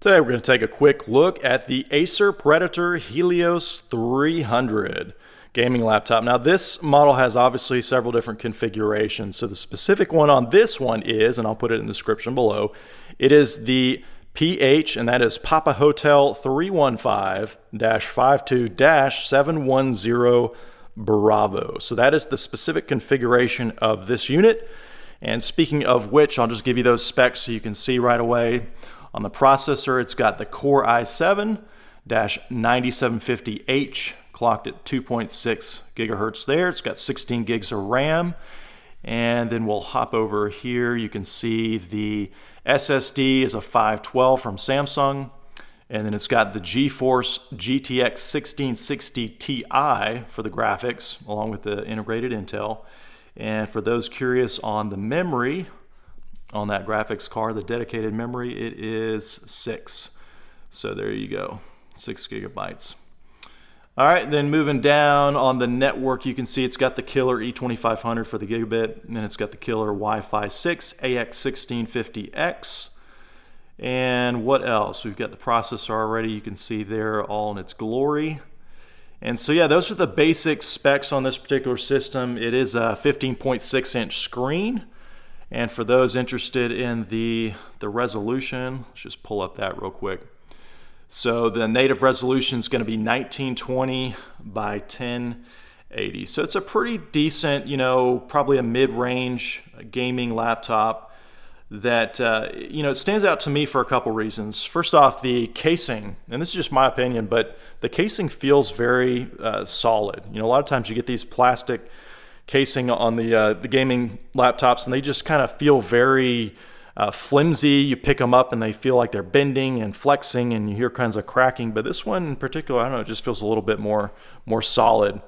Today we're going to take a quick look at the Acer Predator Helios 300 gaming laptop. Now this model has obviously several different configurations. So the specific one on this one is, and I'll put it in the description below, it is the PH, and that is Papa Hotel 315-52-710 Bravo. So that is the specific configuration of this unit. And speaking of which, I'll just give you those specs so you can see right away. On the processor, it's got the Core i7-9750H, clocked at 2.6 gigahertz there. It's got 16 gigs of RAM. And then we'll hop over here. You can see the SSD is a 512 from Samsung. And then it's got the GeForce GTX 1660 Ti for the graphics, along with the integrated Intel. And for those curious on the memory, on that graphics card, the dedicated memory, it is 6. So there you go, 6 gigabytes. All right, then moving down on the network, you can see it's got the killer E2500 for the gigabit, and then it's got the killer Wi-Fi 6 AX1650X. And what else? We've got the processor already, you can see there all in its glory. And so yeah, those are the basic specs on this particular system. It is a 15.6-inch screen. And for those interested in the resolution, let's just pull up that real quick. So the native resolution is going to be 1920 by 1080. So it's a pretty decent, probably a mid-range gaming laptop that, it stands out to me for a couple reasons. First off, the casing, and this is just my opinion, but the casing feels very solid. A lot of times you get these plastic casing on the gaming laptops, and they just kind of feel very flimsy. You pick them up and they feel like they're bending and flexing, and you hear kinds of cracking. But this one in particular, I don't know, it just feels a little bit more solid.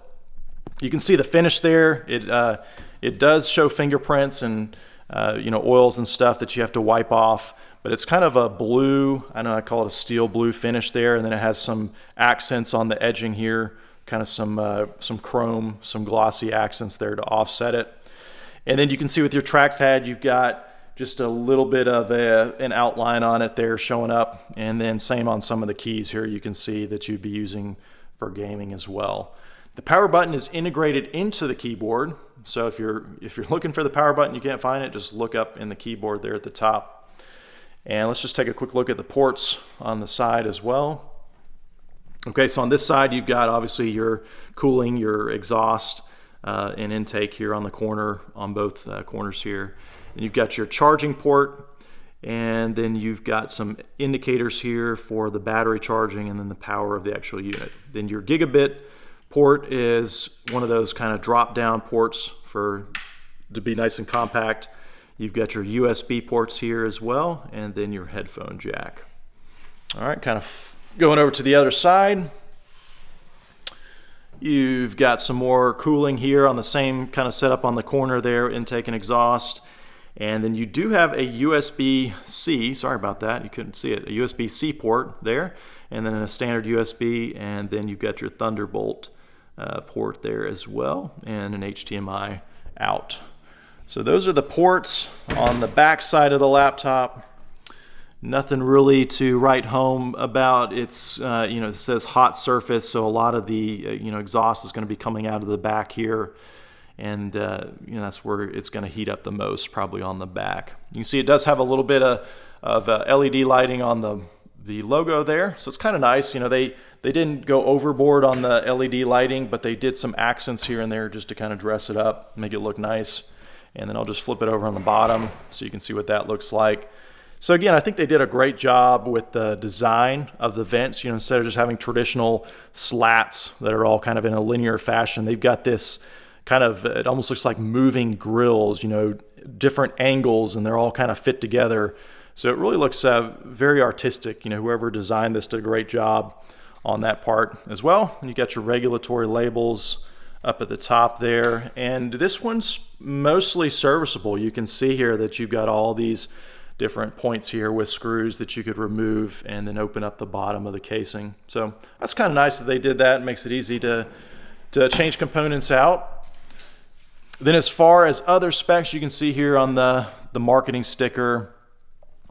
You can see the finish there. It does show fingerprints and oils and stuff that you have to wipe off. But it's kind of a blue, I call it a steel blue finish there, and then it has some accents on the edging here. Kind of some chrome, some glossy accents there to offset it. And then you can see with your trackpad, you've got just a little bit of an outline on it there showing up. And then same on some of the keys here, you can see that you'd be using for gaming as well. The power button is integrated into the keyboard. So if you're looking for the power button, you can't find it, just look up in the keyboard there at the top. And let's just take a quick look at the ports on the side as well. Okay, so on this side, you've got obviously your cooling, your exhaust, and intake here on the corner, on both corners here. And you've got your charging port, and then you've got some indicators here for the battery charging and then the power of the actual unit. Then your gigabit port is one of those kind of drop-down ports to be nice and compact. You've got your USB ports here as well, and then your headphone jack. All right, kind of going over to the other side, you've got some more cooling here on the same kind of setup on the corner there, intake and exhaust. And then you do have a USB-C, sorry about that, you couldn't see it, a USB-C port there, and then a standard USB, and then you've got your Thunderbolt port there as well, and an HDMI out. So those are the ports on the back side of the laptop. Nothing really to write home about. It's, it says hot surface, so a lot of the, exhaust is going to be coming out of the back here. And, that's where it's going to heat up the most, probably on the back. You can see it does have a little bit of LED lighting on the logo there. So it's kind of nice. They didn't go overboard on the LED lighting, but they did some accents here and there just to kind of dress it up, make it look nice. And then I'll just flip it over on the bottom so you can see what that looks like. So again, I think they did a great job with the design of the vents. Instead of just having traditional slats that are all kind of in a linear fashion, they've got this kind of, it almost looks like moving grills, different angles, and they're all kind of fit together. So it really looks very artistic. Whoever designed this did a great job on that part as well. And you got your regulatory labels up at the top there. And this one's mostly serviceable. You can see here that you've got all these different points here with screws that you could remove and then open up the bottom of the casing. So that's kind of nice that they did that. It makes it easy to change components out. Then as far as other specs, you can see here on the marketing sticker,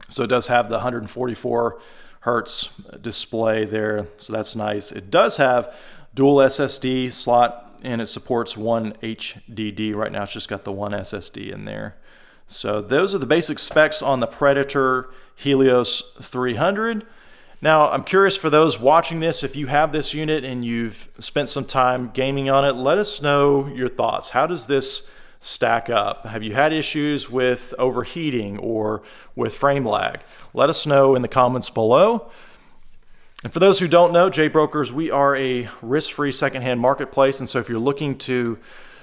so it does have the 144 hertz display there, so that's nice. It does have dual SSD slot, and it supports one HDD. Right now it's just got the one SSD in there. So those are the basic specs on the Predator Helios 300. Now, I'm curious for those watching this, if you have this unit and you've spent some time gaming on it, let us know your thoughts. How does this stack up? Have you had issues with overheating or with frame lag? Let us know in the comments below. And for those who don't know, JBrokers, we are a risk-free secondhand marketplace. And so if you're looking to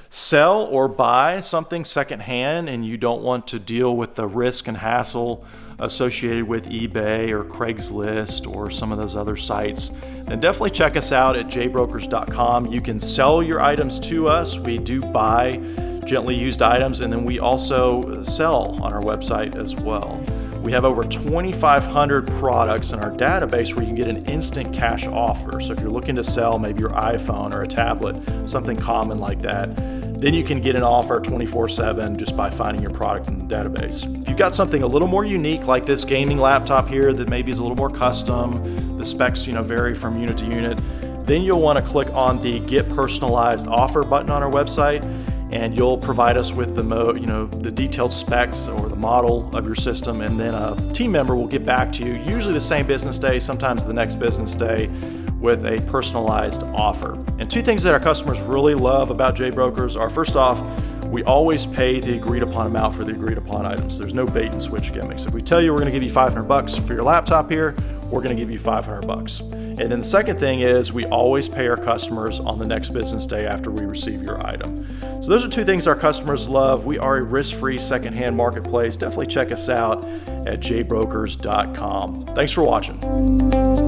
sell or buy something secondhand and you don't want to deal with the risk and hassle associated with eBay or Craigslist or some of those other sites, then definitely check us out at jbrokers.com. You can sell your items to us. We do buy gently used items, and then we also sell on our website as well. We have over 2,500 products in our database where you can get an instant cash offer. So if you're looking to sell maybe your iPhone or a tablet, something common like that, then you can get an offer 24/7 just by finding your product in the database. If you've got something a little more unique like this gaming laptop here that maybe is a little more custom, the specs vary from unit to unit, then you'll want to click on the Get Personalized Offer button on our website, and you'll provide us with the detailed specs or the model of your system, and then a team member will get back to you, usually the same business day, sometimes the next business day, with a personalized offer. And two things that our customers really love about JBrokers are, first off, we always pay the agreed upon amount for the agreed upon items. There's no bait and switch gimmicks. If we tell you we're going to give you $500 for your laptop here, we're going to give you $500. And then the second thing is we always pay our customers on the next business day after we receive your item. So those are two things our customers love. We are a risk-free secondhand marketplace. Definitely check us out at jbrokers.com. Thanks for watching.